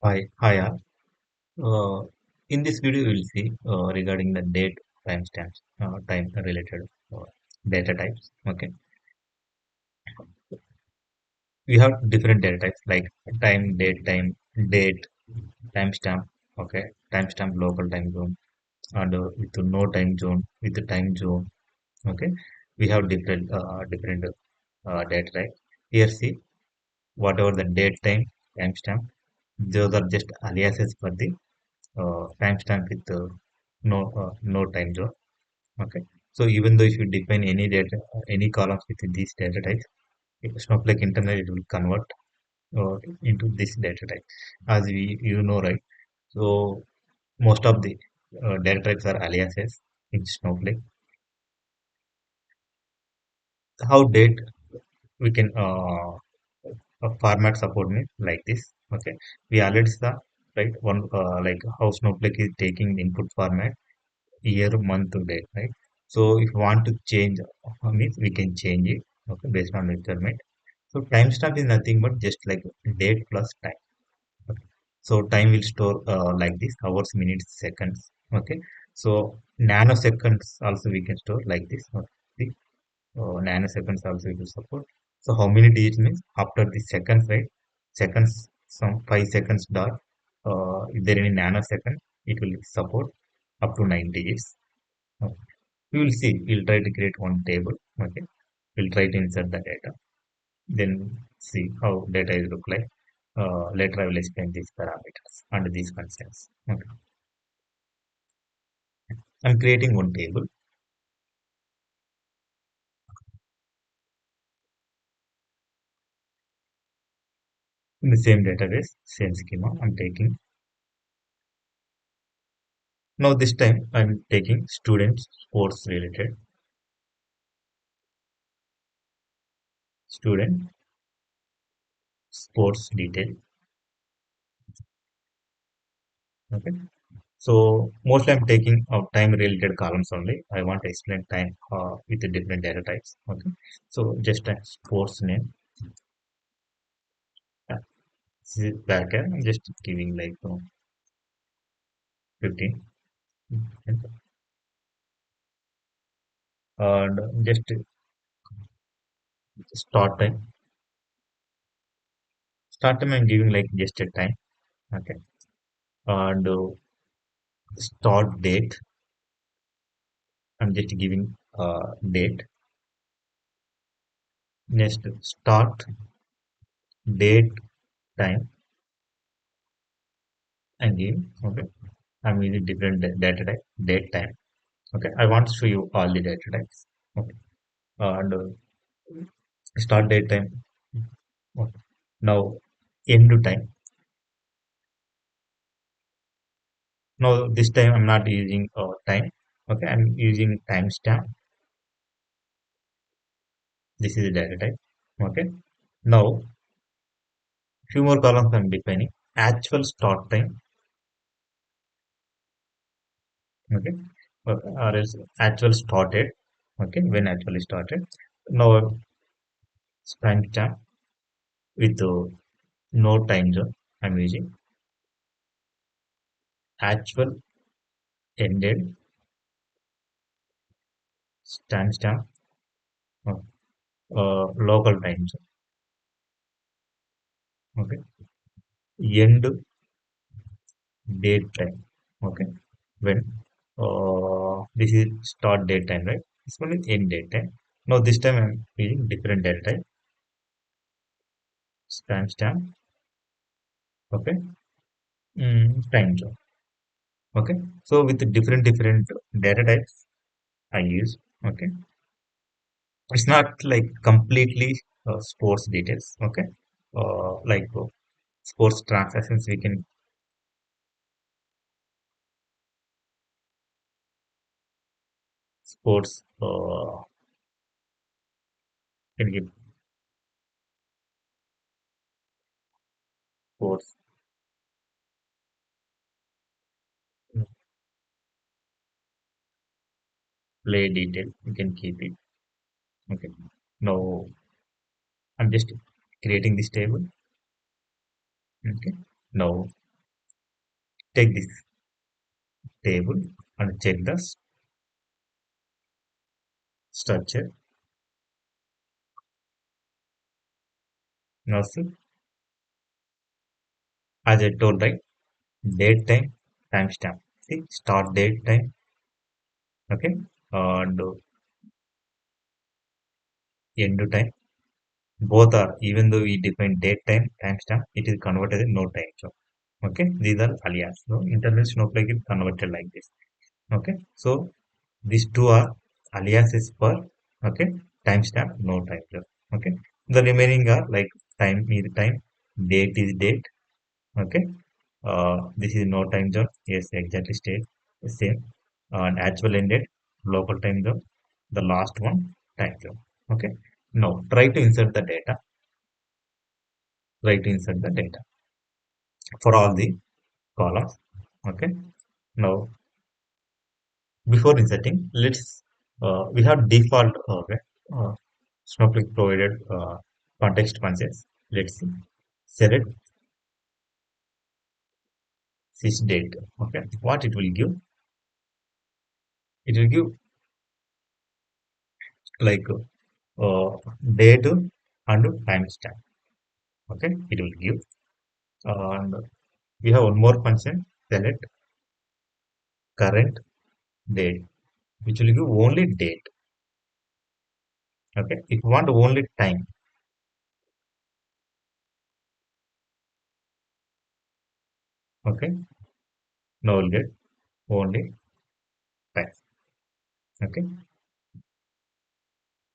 Hi, all. In this video, we will see regarding the date timestamps, time related data types. Okay, we have different data types like time, date, timestamp. Okay, timestamp, local time zone, and with the no time zone, with the time zone. Okay, we have different data types. Here, see whatever the date timestamp. Those are just aliases for the timestamp with no time zone. Okay. So even though if you define any data, any columns within these data types, Snowflake internally it will convert into this data type. As you know, right? So most of the data types are aliases in Snowflake. How date we can format support me like this. Okay. We already saw right one like how Snowflake is taking input format year, month to date, right? So if you want to change, means we can change it, okay, based on requirement. So timestamp is nothing but just like date plus time. Okay. So time will store like this, hours, minutes, seconds. Okay. So nanoseconds also we can store like this. Okay. See, nanoseconds also it will support. So how many digits means after the seconds, right? Seconds, some 5 seconds dot. If there any nanosecond, it will support up to 9 digits. Okay. We will see. We'll try to create one table. Okay. We'll try to insert the data. Then see how data is look like. Later I will explain these parameters under these constraints. Okay. I'm creating one table in the same database, same schema. I'm taking. Now this time I'm taking students sports related student sports detail. Okay. So mostly I'm taking time related columns only. I want to explain time with the different data types. Okay. So just a sports name. Yeah, this is backend. I'm just giving like 15 and just start time. Start time I'm giving like just a time. Okay. And start date. I'm just giving date. Next start date time and give. Okay. I'm using different data type date time. Okay. I want to show you all the data types. Okay. And start date time. Okay. Now end time. Now this time I'm not using time. Okay. I'm using timestamp. This is the data type. Okay. Now few more columns I'm defining. Actual start time. Okay. Or else actual started. Okay. When actually started. Now timestamp with no time zone. I'm using actual ended timestamp. Local time zone. Okay. End date time. Okay. When this is start date time, right? This one is end date time. Now this time I'm using different date time. Timestamp. Okay. Time zone. Okay. So with the different data types I use. Okay. It's not like completely sports details. Okay. Like sports transactions we can sports can give sports play detail. You can keep it. Okay. Now I'm just creating this table. Okay. Now take this table and check the structure. Now see, as I told, right, date time, timestamp. See, start date time, okay, and end time. Both are, even though we define date time, timestamp, it is converted as no time. So, okay, these are alias. So, internal Snowflake is converted like this. Okay, so these two are aliases for, okay, timestamp, no time. So, okay, the remaining are like time is time, date is date. Okay, this is no time zone. Yes, exactly state the same. And actual end date, local time zone. The last one, time zone. Okay, now try to insert the data. Try to insert the data for all the columns. Okay, now before inserting, let's we have default Snowflake provided context functions. Let's see. Select sys date. Okay, what it will give? It will give like date and timestamp. Okay, it will give. And we have one more function. Select current date, which will give only date. Okay, if you want only time, okay, now we'll get only time. Okay,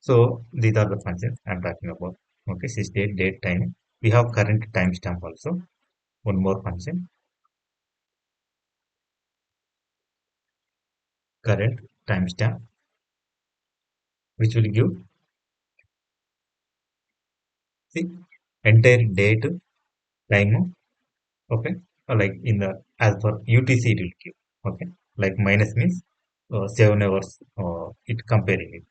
so these are the functions I'm talking about. Okay, sys date, date, time. We have current timestamp also. One more function, current timestamp, which will give the entire date, time. Okay, like in the as per UTC it will give. Okay, like minus means 7 hours. It comparing it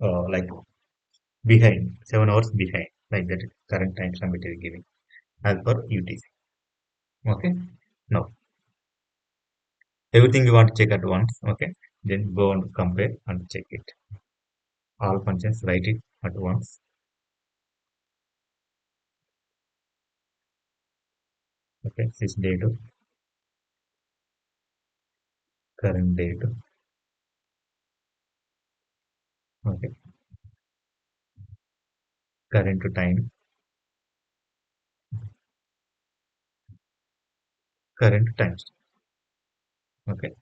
like behind 7 hours behind, like that current timestamp it is giving as per UTC. Okay, now everything you want to check at once. Okay, then go and compare and check it. All functions write it at once. Okay, sys date, current date. Okay, current time, current times. Okay,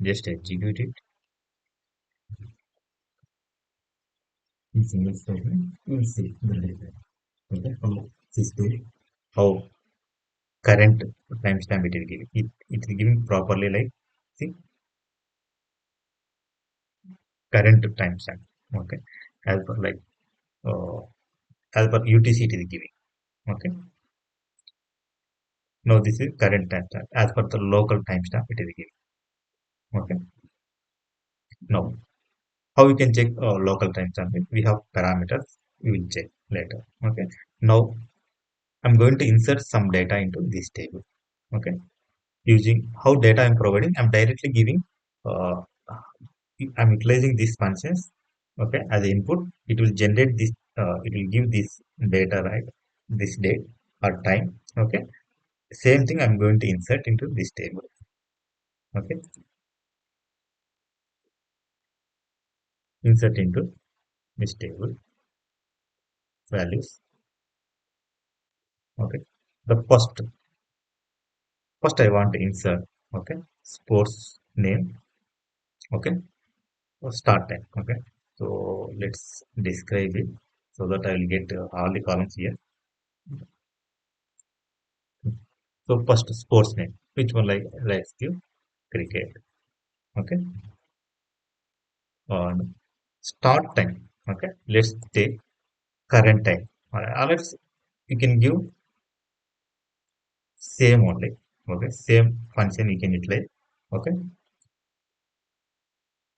just execute it in single statement. You will see the data. Okay, how system, how current timestamp it will give. It is giving properly, like see current timestamp. Okay, as per like uh, as per UTC it is giving. Okay, now this is current timestamp as per the local timestamp it is giving. Okay, now how we can check local timestamp? We have parameters. We will check later. Okay, now I'm going to insert some data into this table. Okay, using how data I'm providing, I'm directly giving. Uh, I'm utilizing these functions. Okay, as input, it will generate this. It will give this data, right? This date or time. Okay, same thing I'm going to insert into this table. Okay, insert into this table values. Okay, the first I want to insert. Okay, sports name. Okay, start time. Okay, so let's describe it so that I will get all the columns here. So first sports name, which one, like let's give cricket. Okay, on start time. Okay, let's take current time. Let's you can give same only. Okay, same function you can utilize. Okay,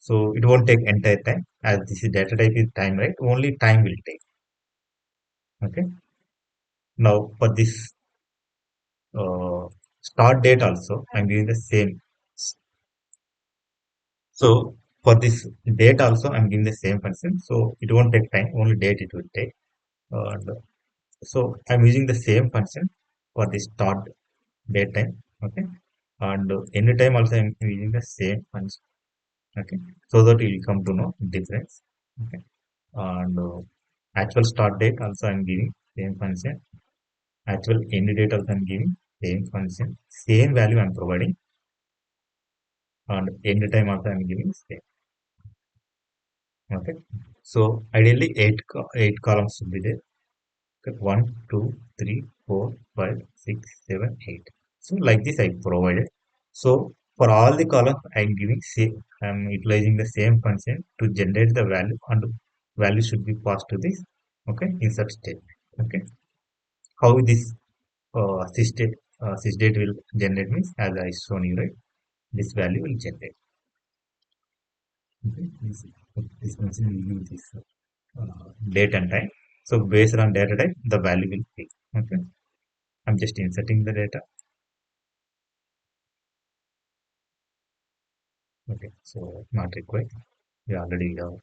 so it won't take entire time as this is data type is time, right? Only time will take. Okay, now for this uh, Start date also, I'm giving the same. So for this date also, I'm giving the same function. So it won't take time, only date it will take. And so I'm using the same function for the start date time. Okay. And any time also I'm using the same function. Okay. So that you will come to know difference. Okay. And actual start date also I'm giving same function. Actual end date also I'm giving same function. Same value I'm providing, and end time also I'm giving same. Okay. So ideally eight columns should be there. Okay, 1, 2, 3, 4, 5, 6, 7, 8. So like this I provided. So for all the columns I'm giving same, I'm utilizing the same function to generate the value, and value should be passed to this. Okay, insert state. Okay, how this sysdate will generate means as I shown you, right? This value will generate. Okay, this function will use this date and time. So based on data type, the value will be. Okay, I'm just inserting the data. Okay, so not required. We already have.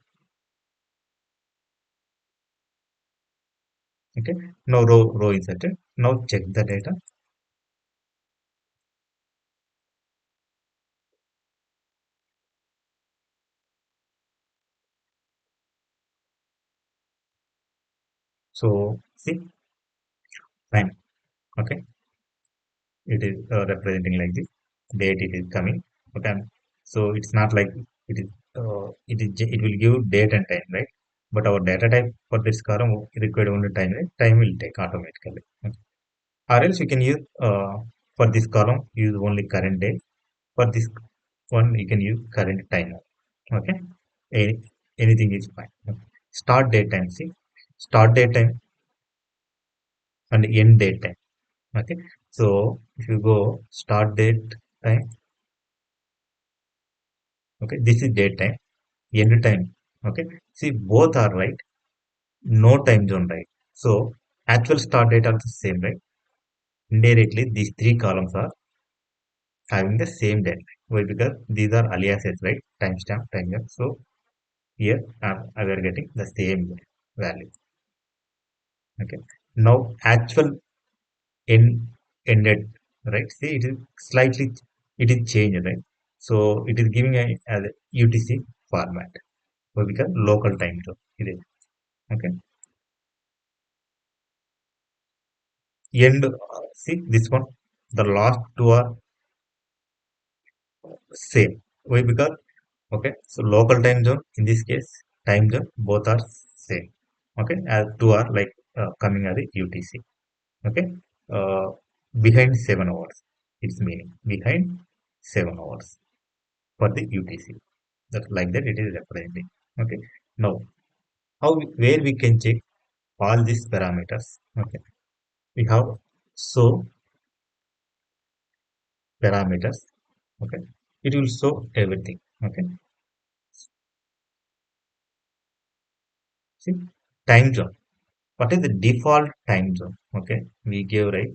Okay, now row inserted. Now check the data. So see, fine. Okay, it is representing like this. Date it is coming. Okay, so it's not like it is. It will give date and time, right? But our data type for this column required only time, right? Time will take automatically. Okay. Or else you can use for this column use only current date. For this one you can use current time. Okay, Any, anything is fine. Okay. Start date time, see, start date time and end date time. Okay, so if you go start date time, okay, this is date time, end time. Okay, see, both are right, no time zone, right? So actual start date are the same, right? Indirectly these three columns are having the same date. Why? Because these are aliases, right? Timestamp, time zone. So here we are getting the same value. Okay, now actual end ended, right? See, it is slightly, it is changed, right? So it is giving a as a UTC format. So because local time zone it is. Okay, end, see this one, the last two are same. Why? Because okay, so local time zone in this case, time zone both are same. Okay, as two are like coming as a UTC. Okay, uh, behind 7 hours, its meaning behind 7 hours for the UTC. That like that it is representing. Okay, now where we can check all these parameters. Okay, we have show parameters. Okay, it will show everything. Okay, see, time zone, what is the default time zone? Okay, we give, right?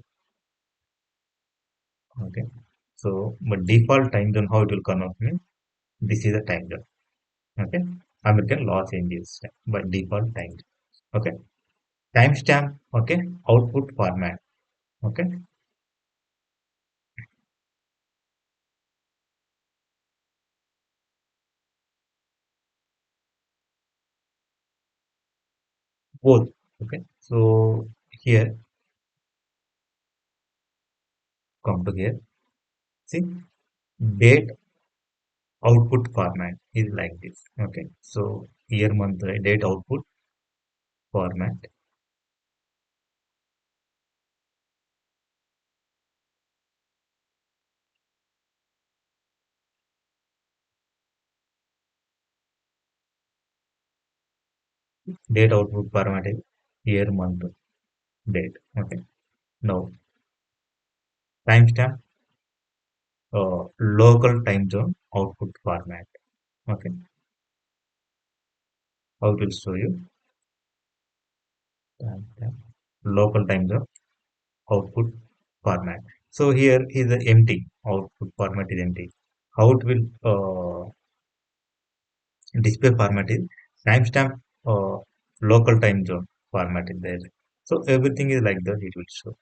Okay, so but default time zone, how it will come up means this is the time zone. Okay, American Los Angeles time by default time zone. Okay, timestamp. Okay, output format. Okay, both. Okay, so here, come to here. See, date output format is like this. Okay, so year, month, right? Date output format. Date output format is year, month, date. Okay, now timestamp, local time zone output format. Okay, how it will show you timestamp, local time zone output format. So here is the empty output format is empty. How it will display format is timestamp local time zone format is there. So everything is like that. It will show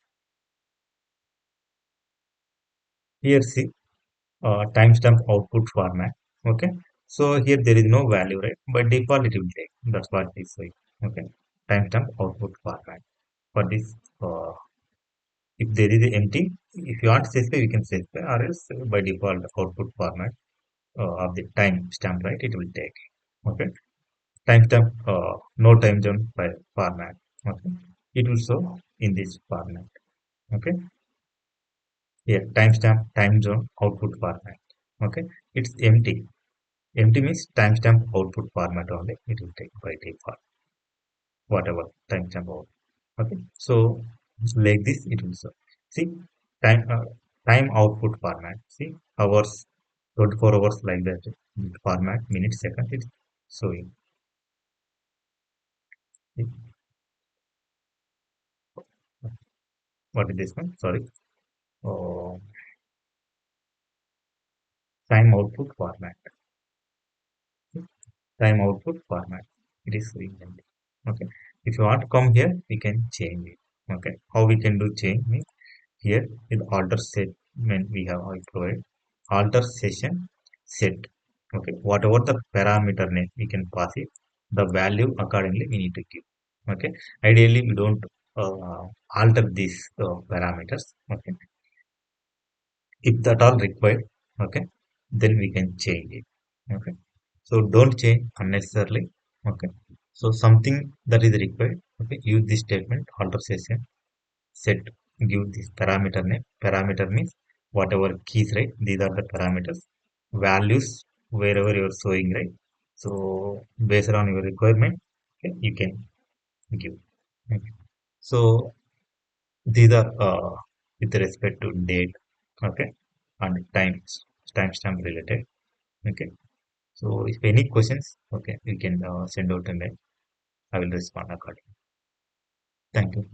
here. See timestamp output format. Okay. So here there is no value, right? By default it will take. That's what this is. Okay. Timestamp output format for this. If there is empty, if you want to specify, you can specify, or else by default output format of the timestamp, right? It will take. Okay. Timestamp no time zone format. Okay. It will show in this format. Okay. Here timestamp time zone output format. Okay. It's empty. Empty means timestamp output format only. It will take by default whatever timestamp out. Okay. So like this it will show. See time time output format. See hours 24 hours like that format minutes second it's showing. See, what is this one? Sorry. Oh, time output format. Time output format. It is showing. Okay. If you want to come here, we can change it. Okay. How we can do change means here with alter statement we have employed alter session set. Okay. Whatever the parameter name we can pass it. The value accordingly we need to give. Okay. Ideally we don't alter these parameters. Okay. If that all required, okay, then we can change it. Okay, so don't change unnecessarily. Okay, so something that is required, okay, use this statement alter session set, give this parameter name. Parameter means whatever keys, right? These are the parameters, values wherever you are showing, right? So based on your requirement, okay, you can give. Okay. So these are with respect to date, okay, and timestamp related. Okay. So if any questions, okay, you can send out a mail. I will respond accordingly. Thank you.